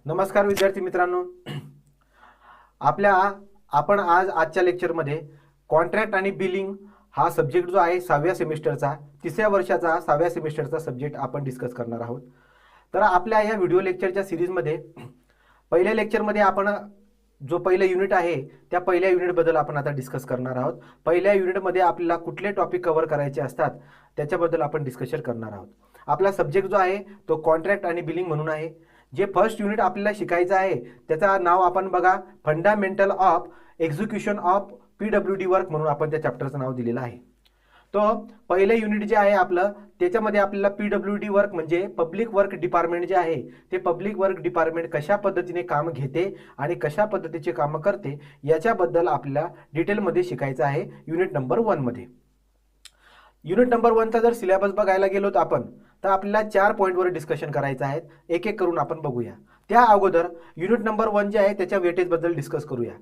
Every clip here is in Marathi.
नमस्कार विद्यार्थी मित्रांनो. आपण आजच्या लेक्चरमध्ये कॉन्ट्रॅक्ट आणि बिलिंग हा सब्जेक्ट जो आहे 6व्या सेमिस्टरचा 3ऱ्या वर्षाचा 6व्या सेमिस्टरचा सब्जेक्ट आपण डिस्कस करणार आहोत. तर आपल्या या व्हिडिओ लेक्चरच्या सिरीजमध्ये पहिल्या लेक्चरमध्ये आपण जो पहिला युनिट आहे त्या पहिल्या युनिटबद्दल आपण आता डिस्कस करणार आहोत. पहिल्या युनिटमध्ये आपल्याला कुठले टॉपिक कव्हर करायचे असतात त्याच्याबद्दल आपण डिस्कशन करणार आहोत. आपला सब्जेक्ट जो आहे तो कॉन्ट्रॅक्ट आणि बिलिंग म्हणून आहे. जे फर्स्ट युनिट आपल्याला शिकायचं आहे त्याचं नाव आपण बघा, fundamental of execution of PWD work म्हणून आपण त्या चॅप्टरचं नाव दिलेलं आहे. तो पहिलं युनिट जे आहे आपलं त्याच्यामध्ये आपल्याला PWD वर्क म्हणजे पब्लिक वर्क डिपार्टमेंट जे आहे ते पब्लिक वर्क डिपार्टमेंट कशा पद्धतीने काम घेते आणि कशा पद्धतीचे कामं करते याच्याबद्दल आपल्याला डिटेलमध्ये शिकायचं आहे युनिट नंबर 1 मध्ये. युनिट नंबर 1चा जर सिलेबस बघायला गेलो तर आपल्याला 4 पॉईंटवर डिस्कशन करायचं आहे. एक एक करून आपण बघूया. त्या अगोदर युनिट नंबर 1 जे आहे त्याच्या वेटेज बद्दल डिस्कस करूया.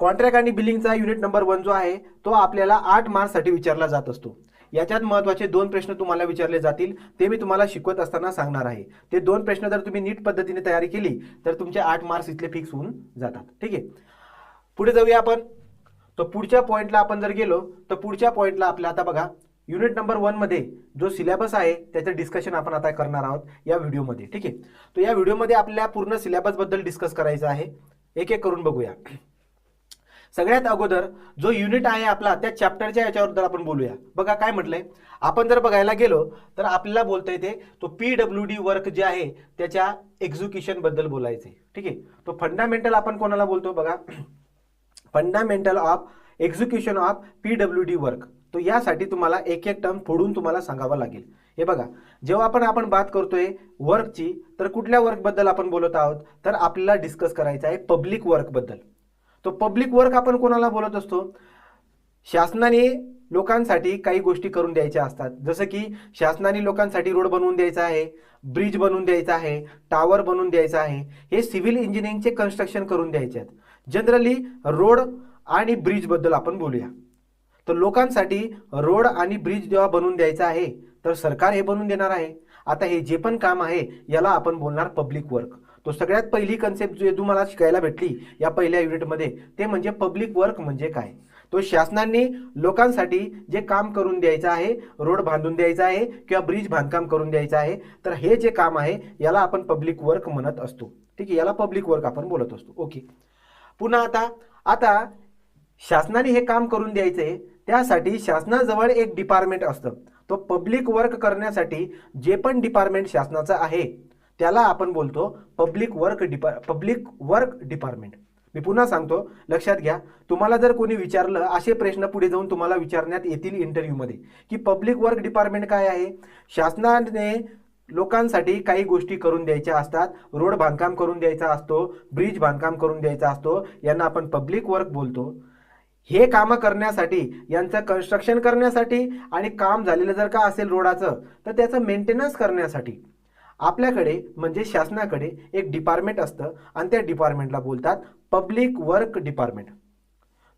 कॉन्ट्रॅक्ट आणि बिलिंगचा युनिट नंबर 1 जो आहे तो आपल्याला 8 मार्क्ससाठी विचारला जात असतो. याच्यात महत्त्वाचे 2 प्रश्न तुम्हाला विचारले जातील ते मी तुम्हाला शिकवत असताना सांगणार आहे. ते 2 प्रश्न जर तुम्ही नीट पद्धतीने तयारी केली तर तुमचे 8 मार्क्स इथले फिक्स होऊन जातात. ठीक आहे, पुढे जाऊया आपण. तो पुढच्या पॉईंटला आपण जर गेलो तर पुढच्या पॉईंटला आपल्या आता बघा युनिट नंबर 1 मध्ये जो सिलेबस आहे त्याचं डिस्कशन आपण आता करणार आहोत या व्हिडिओमध्ये. ठीक आहे, तो या व्हिडिओमध्ये आपल्या पूर्ण सिलेबस बद्दल डिस्कस करायचं आहे. एक एक करून बघूया. सगळ्यात अगोदर जो युनिट आहे आपला त्या चॅप्टरच्या याच्याबद्दल आपण बोलूया. बघा काय म्हटलंय, आपण जर बघायला गेलो तर आपल्याला बोलता येते तो PWD वर्क जे आहे त्याच्या एक्झिक्युशन बद्दल बोलायचे. ठीक आहे, तो फंडामेंटल आपण कोणाला बोलतो बघा, fundamental of execution of PWD work. तो यासाठी तुम्हाला एक एक टर्म फोडून तुम्हाला सांगावा लागेल. हे बघा, जेव्हा आपण बात करतोय वर्कची तर कुठल्या वर्क बद्दल आपण बोलत आहोत तर आपल्याला डिस्कस करायचं आहे पब्लिक वर्क बद्दल. तो पब्लिक वर्क आपण कोणाला बोलत असतो, शासनाने लोकांसाठी काही गोष्टी करून द्यायच्या असतात. जसं की शासनाने लोकांसाठी रोड बनवून द्यायचा आहे, ब्रिज बनवून द्यायचा आहे, टावर बनवून द्यायचा आहे. हे सिव्हिल इंजिनिअरिंगचे कन्स्ट्रक्शन करून द्यायचे आहेत. जनरली रोड आणि ब्रिज बद्दल आपण बोलूया. तर लोकांसाठी रोड आणि ब्रिज जेव्हा बनवून द्यायचा आहे तर सरकार हे बनवून देणार आहे. आता हे जे पण काम आहे याला आपण बोलणार पब्लिक वर्क. तो सगळ्यात पहिली कन्सेप्ट जे तुम्हाला शिकायला भेटली या पहिल्या युनिटमध्ये ते म्हणजे पब्लिक वर्क म्हणजे काय. तो शासनाने लोकांसाठी जे काम करून द्यायचं आहे, रोड बांधून द्यायचा आहे किंवा ब्रिज बांधकाम करून द्यायचं आहे, तर हे जे काम आहे याला आपण पब्लिक वर्क म्हणत असतो. ठीक आहे, याला पब्लिक वर्क आपण बोलत असतो. ओके, पुन्हा आता शासनाने हे काम करून द्यायचे त्यासाठी शासनाजवळ एक डिपार्टमेंट असतं. तो पब्लिक वर्क करण्यासाठी जे पण डिपार्टमेंट शासनाचं आहे त्याला आपण बोलतो पब्लिक वर्क डिपार्टमेंट. मी पुन्हा सांगतो, लक्षात घ्या. तुम्हाला जर कोणी विचारलं असे प्रश्न पुढे जाऊन तुम्हाला विचारण्यात येतील इंटरव्ह्यूमध्ये की पब्लिक वर्क डिपार्टमेंट काय आहे. शासनाने लोकांसाठी काही गोष्टी करून द्यायच्या असतात, रोड बांधकाम करून द्यायचा असतो, ब्रिज बांधकाम करून द्यायचा असतो, यांना आपण पब्लिक वर्क बोलतो. हे कामं करण्यासाठी, यांचं कन्स्ट्रक्शन करण्यासाठी आणि काम झालेलं जर का असेल रोडाचं तर त्याचं मेंटेनन्स करण्यासाठी आपल्याकडे म्हणजे शासनाकडे एक डिपार्टमेंट असतं आणि त्या डिपार्टमेंटला बोलतात पब्लिक वर्क डिपार्टमेंट.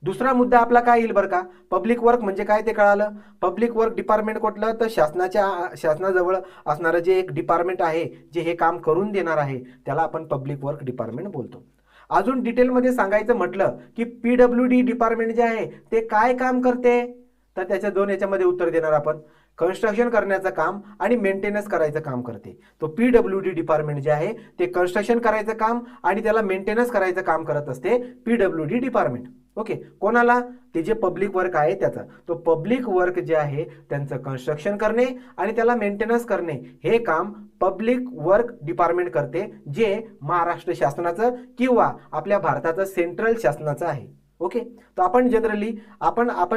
दुसरा मुद्दा आपला काय येईल बरं का, पब्लिक वर्क म्हणजे काय ते कळालं. पब्लिक वर्क डिपार्टमेंट कुठलं तर शासनाजवळ असणारं जे एक डिपार्टमेंट आहे जे हे काम करून देणार आहे त्याला आपण पब्लिक वर्क डिपार्टमेंट बोलतो. अजून डिटेलमध्ये सांगायचं म्हटलं की PWD डिपार्टमेंट जे आहे ते काय काम करते तर त्याच्या 2 याच्यामध्ये उत्तर देणार आपण. कन्स्ट्रक्शन करण्याचं काम आणि मेंटेनन्स करायचं काम करते. तो PWD डिपार्टमेंट जे आहे ते कन्स्ट्रक्शन करायचं काम आणि त्याला मेंटेनन्स करायचं काम करत असते PWD डिपार्टमेंट. ओके, कोणाला, ते जे पब्लिक वर्क आहे त्याचा. तो पब्लिक वर्क जे आहे त्यांचं कन्स्ट्रक्शन करणे आणि त्याला मेंटेनन्स करणे हे काम पब्लिक वर्क डिपार्टमेंट करते, जे महाराष्ट्र शासनाचं किंवा आपल्या भारताचं सेंट्रल शासनाचं आहे. ओके, तर आपण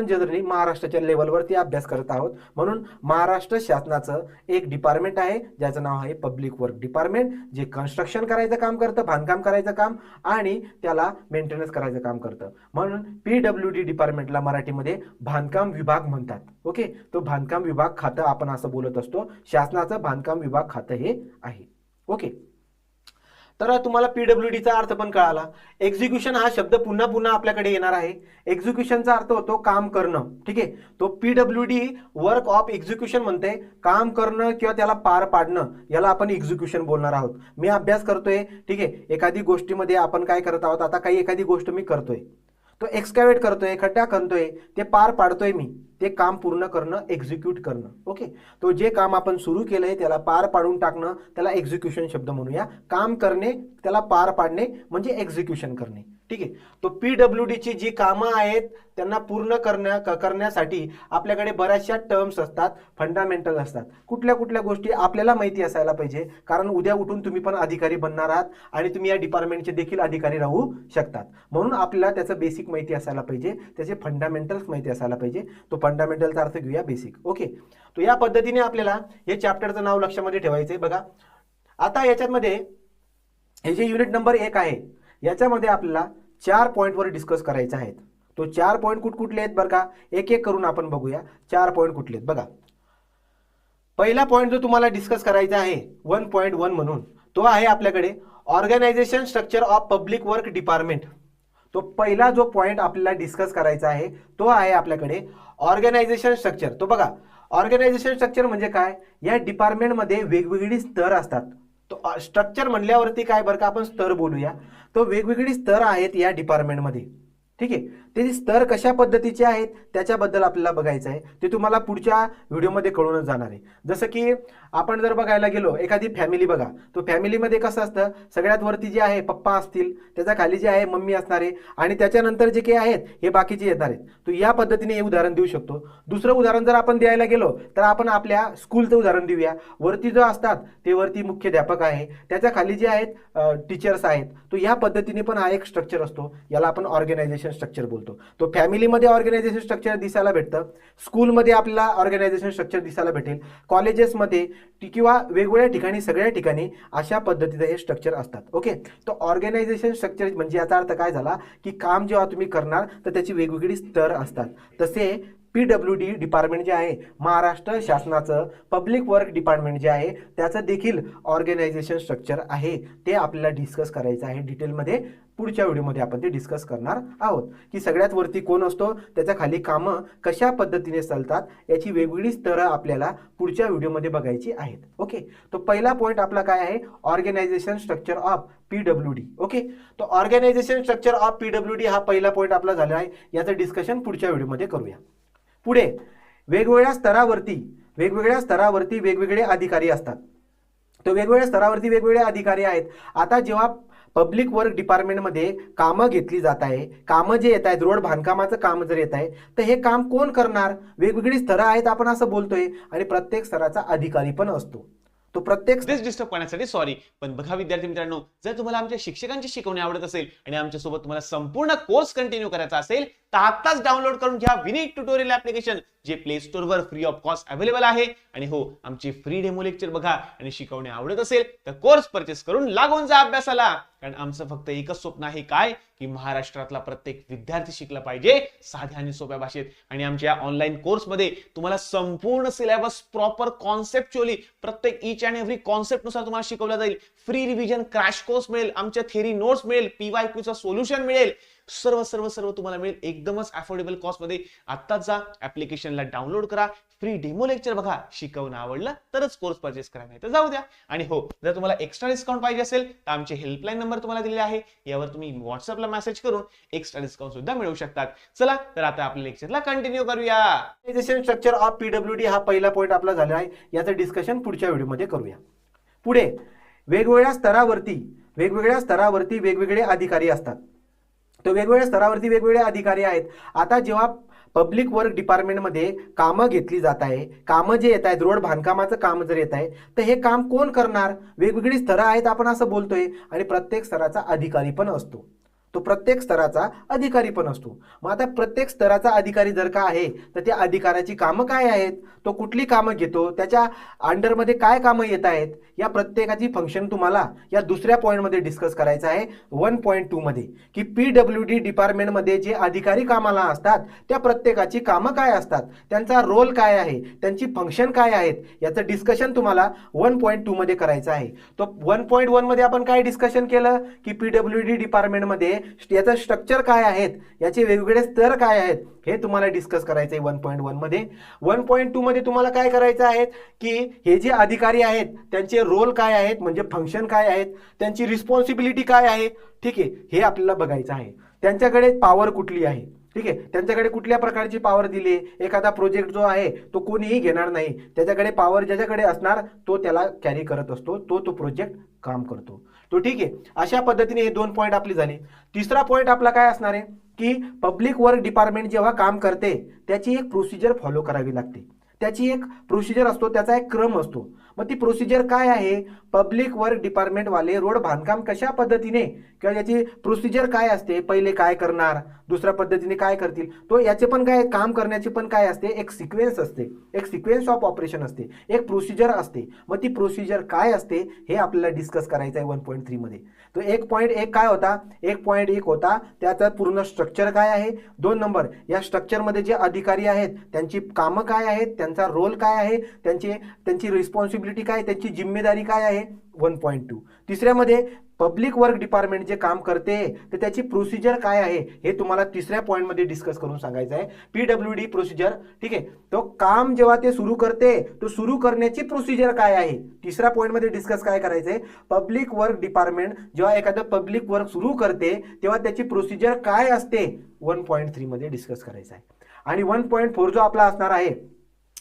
जनरली महाराष्ट्राच्या लेवलवरती अभ्यास करत आहोत म्हणून महाराष्ट्र शासनाचं एक डिपार्टमेंट आहे ज्याचं नाव आहे पब्लिक वर्क डिपार्टमेंट, जे कन्स्ट्रक्शन करायचं काम करतं, बांधकाम करायचं काम आणि त्याला मेंटेनन्स करायचं काम करतं. म्हणून PWD डिपार्टमेंटला मराठीमध्ये बांधकाम विभाग म्हणतात. ओके, तो बांधकाम विभाग खातं आपण असं बोलत असतो. शासनाचं बांधकाम विभाग खातं हे आहे. ओके, तर तुम्हाला पीडब्ल्यूडीचा अर्थ पण कळाला. एक्झिक्युशन हा शब्द पुन्हा पुन्हा आपल्याकडे येणार आहे. एक्झिक्युशनचा अर्थ होतो काम करणं. ठीक आहे, तो पीडब्ल्यूडी वर्क ऑफ एक्झिक्युशन म्हणते, काम करणं किंवा त्याला पार पाडणं, याला आपण एक्झिक्युशन बोलणार आहोत. मी अभ्यास करतोय, ठीक आहे, एखादी गोष्टीमध्ये आपण काय करत आहोत, आता काही एखादी गोष्ट मी करतोय, तो एक्सकॅव्हेट करतोय, खड्डा करतोय, ते पार पाडतोय मी, ते काम पूर्ण करणं, एक्झिक्यूट करणं. ओके, तो जे काम आपण सुरू केलंय त्याला पार पाडून टाकणं, त्याला एक्झिक्युशन शब्द म्हणूया. काम करणे, त्याला पार पाडणे म्हणजे एक्झिक्युशन करणे. ठीक आहे, तो पीडब्ल्यूडीची जी कामं आहेत त्यांना पूर्ण करण्यासाठी आपल्याकडे बऱ्याचशा टर्म्स असतात, फंडामेंटल असतात. कुठल्या कुठल्या गोष्टी आपल्याला माहिती असायला पाहिजे, कारण उद्या उठून तुम्ही पण अधिकारी बनणार आहात आणि तुम्ही या डिपार्टमेंटचे देखील अधिकारी राहू शकतात. म्हणून आपल्याला त्याचं बेसिक माहिती असायला पाहिजे, त्याचे फंडामेंटल्स माहिती असायला पाहिजे. तो फंडामेंटलचा अर्थ घेऊया बेसिक. ओके, तो या पद्धतीने आपल्याला हे चॅप्टरचं नाव लक्षामध्ये ठेवायचंय. बघा आता याच्यामध्ये हे जे युनिट नंबर 1 आहे याच्यामध्ये आपल्याला 4 पॉईंटवर डिस्कस करायचे आहेत. तो 4 पॉईंट कुठले आहेत बरं का, एक एक करून आपण बघूया 4 पॉईंट कुठले आहेत. बघा पहिला पॉईंट जो तुम्हाला डिस्कस करायचा आहे 1.1 म्हणून, तो आहे आपल्याकडे organisation structure of public work department. तो पहिला जो पॉईंट आपल्याला डिस्कस करायचा आहे तो आहे आपल्याकडे ऑर्गनायझेशन स्ट्रक्चर. तो बघा ऑर्गनायझेशन स्ट्रक्चर म्हणजे काय, या डिपार्टमेंटमध्ये वेगवेगळी स्तर असतात. तो स्ट्रक्चर म्हणल्यावरती काय बरं का आपण स्तर बोलूया. तो वेगवेगळी स्तर आहेत या डिपार्टमेंटमध्ये. ठीक आहे, ते स्तर कशा पद्धतीचे आहेत त्याच्याबद्दल आपल्याला बघायचं आहे. ते तुम्हाला पुढच्या व्हिडिओमध्ये कळूनच जाणार आहे. जसं की आपण जर बघायला गेलो एखादी फॅमिली, बघा तो फॅमिलीमध्ये कसं असतं, सगळ्यात वरती जे आहे पप्पा असतील, त्याच्या खाली जे आहे मम्मी असणार आहे आणि त्याच्यानंतर जे काही आहेत हे बाकीचे येणार आहेत. तो या पद्धतीने हे उदाहरण देऊ शकतो. दुसरं उदाहरण जर आपण द्यायला गेलो तर आपण आपल्या स्कूलचं उदाहरण देऊया. वरती जो असतात ते वरती मुख्याध्यापक आहे, त्याच्या खाली जे आहेत टीचर्स आहेत. तो या पद्धतीने पण हा एक स्ट्रक्चर असतो, याला आपण ऑर्गनायझेशन स्ट्रक्चर बोलतो. तो फॅमिलीमध्ये ऑर्गनायझेशन स्ट्रक्चर दिसायला भेटतं, स्कूलमध्ये आपल्याला ऑर्गनायझेशन स्ट्रक्चर दिसायला भेटेल, कॉलेजेसमध्ये किंवा वेगवेगळ्या ठिकाणी, सगळ्या ठिकाणी अशा पद्धतीचं हे स्ट्रक्चर असतात. ओके, तो ऑर्गनायझेशन स्ट्रक्चर म्हणजे याचा अर्थ काय झाला की काम जेव्हा तुम्ही करणार तर त्याची वेगवेगळी स्तर असतात. तसे पीडब्ल्यूडी डिपार्टमेंट जे आहे, महाराष्ट्र शासनाचं पब्लिक वर्क डिपार्टमेंट जे आहे त्याचं देखील ऑर्गनायझेशन स्ट्रक्चर आहे. ते आपल्याला डिस्कस करायचं आहे डिटेलमध्ये. पुढच्या व्हिडिओमध्ये आपण ते डिस्कस करणार आहोत की सगळ्यात वरती कोण असतो, त्याच्या खाली कामं कशा पद्धतीने चालतात, याची वेगवेगळी स्तरं आपल्याला पुढच्या व्हिडिओमध्ये बघायची आहेत. ओके, तो पहिला पॉईंट आपला काय आहे, organisation structure of PWD. Okay, तो ऑर्गनायझेशन स्ट्रक्चर ऑफ पीडब्ल्यूडी हा पहिला पॉईंट आपला झाला आहे. याचं डिस्कशन पुढच्या व्हिडिओमध्ये करूया. पुढे वेगवेगळ्या स्तरावरती वेगवेगळे अधिकारी असतात. तो वेगवेगळ्या स्तरावरती वेगवेगळे अधिकारी आहेत. आता जेव्हा पब्लिक वर्क डिपार्टमेंटमध्ये कामं घेतली जात आहे, कामं जे येत आहेत, रोड बांधकामाचं काम जर येत आहे तर हे काम कोण करणार, वेगवेगळी स्तरं आहेत आपण असं बोलतोय आणि प्रत्येक स्तराचा अधिकारी पण असतो. तो प्रत्येक डिस्टर्ब करण्यासाठी सॉरी, पण बघा विद्यार्थी मित्रांनो, जर तुम्हाला आमच्या शिक्षकांची शिकवणी आवडत असेल आणि आमच्यासोबत तुम्हाला संपूर्ण कोर्स कंटिन्यू करायचा असेल तर आताच डाउनलोड करून घ्या विनीत ट्युटोरियल ऍप्लिकेशन, जे play store were free of cost available आहे. आणि हो, आमची फ्री डेमो लेक्चर बघा आणि शिकवणी आवडत असेल तर कोर्स परचेस करून लागून जा अभ्यासाला. कारण आमचं फक्त एकच स्वप्न आहे, काय की महाराष्ट्रातला प्रत्येक विद्यार्थी शिकला पाहिजे साध्या आणि सोप्या भाषेत. आणि आमच्या ऑनलाईन कोर्समध्ये तुम्हाला संपूर्ण सिलेबस प्रॉपर कॉन्सेप्च्युअली प्रत्येक ईच अँड एव्हरी कॉन्सेप्ट नुसार तुम्हाला शिकवला जाईल. फ्री रिव्हिजन क्रॅश कोर्स मिळेल, आमच्या थेरी नोट्स मिळेल, पीवायक्यूचं सोल्युशन मिळेल, सर्व सर्व सर्व तुम्हाला मिळेल एकदमच अफोर्डेबल कॉस्ट मध्ये. आत्ताच जा ऍप्लिकेशनला डाउनलोड करा, फ्री डेमो लेक्चर बघा, शिकवणं आवडलं तरच कोर्स परचेस करा, नाही तर जाऊ द्या. आणि हो, जर तुम्हाला एक्स्ट्रा डिस्काउंट पाहिजे असेल तर आमचे हेल्पलाईन नंबर तुम्हाला दिलेले आहे, यावर तुम्ही व्हॉट्सअपला मेसेज करून एक्स्ट्रा डिस्काउंट सुद्धा मिळवू शकतात. चला तर आता आपल्या लेक्चरला कंटिन्यू करूया. ऑर्गनायझेशन स्ट्रक्चर ऑफ पीडब्ल्यूडी हा पहिला पॉईंट आपला झाला आहे. याचं डिस्कशन पुढच्या व्हिडिओमध्ये करूया. पुढे वेगवेगळ्या स्तरावरती वेगवेगळे अधिकारी असतात. तो वेगवेगळ्या स्तरावरती वेगवेगळे अधिकारी आहेत. आता जेव्हा पब्लिक वर्क डिपार्टमेंटमध्ये कामं घेतली जात आहे, कामं जे येत आहेत, रोड बांधकामाचं काम जर येत आहे तर हे काम कोण करणार, वेगवेगळी स्तरं आहेत आपण असं बोलतोय आणि प्रत्येक स्तराचा अधिकारी पण असतो. तो प्रत्येक स्तराचा अधिकारी पण असतो. मग आता प्रत्येक स्तराचा अधिकारी जर का आहे तर त्या अधिकाऱ्याची कामं काय आहेत, तो कुठली कामं घेतो, त्याच्या अंडरमध्ये काय कामं येत आहेत, या प्रत्येकाची फंक्शन तुम्हाला या दुसऱ्या पॉईंटमध्ये डिस्कस करायचं आहे 1.2 मध्ये, की PWD डिपार्टमेंटमध्ये जे अधिकारी कामाला असतात त्या प्रत्येकाची कामं काय असतात, त्यांचा रोल काय आहे, त्यांची फंक्शन काय आहेत, याचं डिस्कशन तुम्हाला 1.2 मध्ये करायचं आहे. तो 1.1 मध्ये आपण काय डिस्कशन केलं की PWD डिपार्टमेंटमध्ये याचं स्ट्रक्चर काय आहेत, याचे वेगवेगळे स्तर काय आहेत, हे तुम्हाला डिस्कस करायचं आहे 1.1 मध्ये. 1.2 मध्ये तुम्हाला काय करायचं आहे की हे जे अधिकारी आहेत त्यांचे रोल काय आहेत, म्हणजे फंक्शन काय आहेत, त्यांची रिस्पॉन्सिबिलिटी काय आहे, ठीक आहे, हे आपल्याला बघायचं आहे. त्यांच्याकडे पॉवर कुठली आहे, ठीक आहे, त्यांच्याकडे कुठल्या प्रकारची पॉवर दिली. एखादा प्रोजेक्ट जो आहे तो कोणीही घेणार नाही, त्याच्याकडे पॉवर ज्याच्याकडे असणार तो त्याला कॅरी करत असतो, तो प्रोजेक्ट काम करतो, तो ठीक आहे. अशा पद्धतीने हे 2 पॉईंट आपली झाले. तिसरा पॉईंट आपला काय असणार आहे की पब्लिक वर्क डिपार्टमेंट जेव्हा काम करते त्याची एक प्रोसिजर फॉलो करावी लागते, त्याची एक प्रोसिजर असतो, त्याचा एक क्रम असतो. मग ती प्रोसिजर काय आहे, पब्लिक वर्क डिपार्टमेंट वाले रोड बांधकाम कशा पद्धतीने किंवा याची प्रोसिजर काय असते, पहिले काय करणार, दुसऱ्या पद्धतीने काय करतील, तो याचे पण काय काम करण्याची पण काय असते, एक सिक्वेन्स असते, एक सिक्वेन्स ऑफ ऑपरेशन असते, एक प्रोसिजर असते. मग ती प्रोसिजर काय असते हे आपल्याला डिस्कस करायचं आहे 1.3 मध्ये. तो 1.1 काय होता, 1.1 होता त्याचा पूर्ण स्ट्रक्चर काय आहे. 2 नंबर, या स्ट्रक्चरमध्ये जे अधिकारी आहेत त्यांची कामं काय आहेत, त्यांचा रोल काय आहे, त्यांची रिस्पॉन्सिबिलिटी काय, त्यांची जिम्मेदारी काय आहे 1.2. तिसऱ्यामध्ये पब्लिक वर्क डिपार्टमेंट जे काम करते तर त्याची प्रोसिजर काय आहे हे तुम्हाला तिसऱ्या पॉईंटमध्ये डिस्कस करून सांगायचं आहे. PWD प्रोसिजर, ठीक आहे, तो काम जेव्हा ते सुरू करते तो सुरू करण्याची प्रोसिजर काय आहे. तिसऱ्या पॉईंटमध्ये डिस्कस काय करायचं आहे, पब्लिक वर्क डिपार्टमेंट जेव्हा एखादं पब्लिक वर्क सुरू करते तेव्हा त्याची प्रोसिजर काय असते 1.3 मध्ये डिस्कस करायचं आहे. आणि 1.4 जो आपला असणार आहे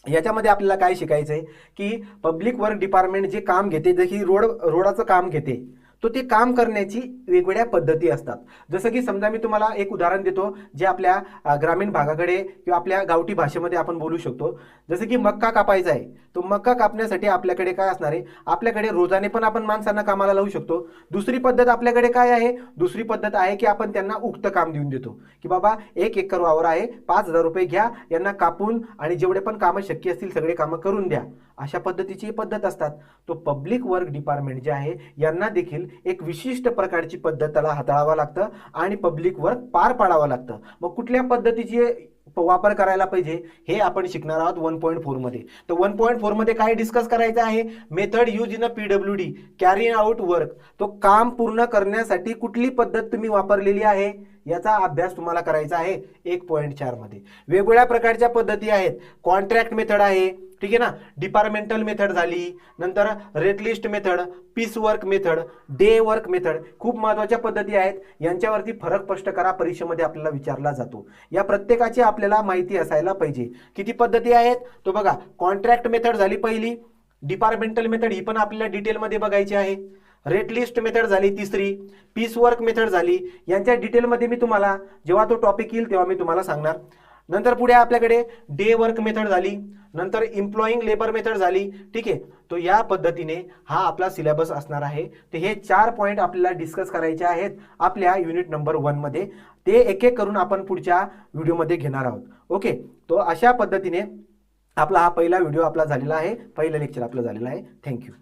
याच्यामध्ये आपल्याला काय शिकायचं आहे की पब्लिक वर्क डिपार्टमेंट जे काम घेते, जसे की रोडाचं काम घेते, तो ते काम करण्याची वेगवेगळ्या पद्धती असतात. जसं की समजा मी तुम्हाला एक उदाहरण देतो जे आपल्या ग्रामीण भागाकडे किंवा आपल्या गावठी भाषेमध्ये आपण बोलू शकतो. जसं की मक्का कापायचा आहे, तो मक्का कापण्यासाठी आपल्याकडे काय असणार आहे, आपल्याकडे रोजाने पण आपण माणसांना कामाला लावू शकतो. दुसरी पद्धत आपल्याकडे काय आहे, दुसरी पद्धत आहे की आपण त्यांना उक्त काम देऊन देतो की बाबा 1 एकर वावर आहे, 5,000 रुपये घ्या, यांना कापून आणि जेवढे पण कामं शक्य असतील सगळे कामं करून द्या. अशा पद्धतीची पद्धत असतात. तो पब्लिक वर्क डिपार्टमेंट जे आहे यांना देखील एक विशिष्ट प्रकारची पद्धत त्याला हाताळावं लागतं आणि पब्लिक वर्क पार पाडावं लागतं. मग कुठल्या पद्धतीची वापर करायला पाहिजे हे आपण शिकणार आहोत 1.4 मध्ये. तर 1.4 मध्ये काय डिस्कस करायचं आहे, method use in a PWD carry out work. तो काम पूर्ण करण्यासाठी कुठली पद्धत तुम्ही वापरलेली आहे याचा अभ्यास तुम्हाला करायचा आहे 1.4 मध्ये. वेगवेगळ्या प्रकारच्या पद्धती आहेत. कॉन्ट्रॅक्ट मेथड आहे, ठीक आहे ना, डिपार्टमेंटल मेथड झाली, नंतर rate list method, piece work method, day work method, खूप महत्त्वाच्या पद्धती आहेत. यांच्यावरती फरक स्पष्ट करा, परीक्षेमध्ये आपल्याला विचारला जातो. या प्रत्येकाची आपल्याला माहिती असायला पाहिजे. किती पद्धती आहेत तो बघा. कॉन्ट्रॅक्ट मेथड झाली पहिली, डिपार्टमेंटल मेथड ही पण आपल्याला डिटेलमध्ये बघायची आहे. रेट लिस्ट मेथड झाली तिसरी, पीस वर्क मेथड झाली. यांच्या डिटेलमध्ये मी तुम्हाला जेव्हा तो टॉपिक येईल तेव्हा मी तुम्हाला सांगणार. नंतर पुढे आपल्याकडे डे वर्क मेथड झाली, नंतर एम्प्लॉईंग लेबर मेथड झाली, ठीक आहे. तो या पद्धतीने हा आपला सिलेबस असणार आहे. तर हे 4 पॉईंट आपल्याला डिस्कस करायचे आहेत आपल्या युनिट नंबर 1 मध्ये. ते एक एक करून आपण पुढच्या व्हिडिओमध्ये घेणार आहोत. ओके, तो अशा पद्धतीने आपला हा पहिला व्हिडिओ आपला झालेला आहे, पहिला लेक्चर आपला झालेला आहे. थँक्यू.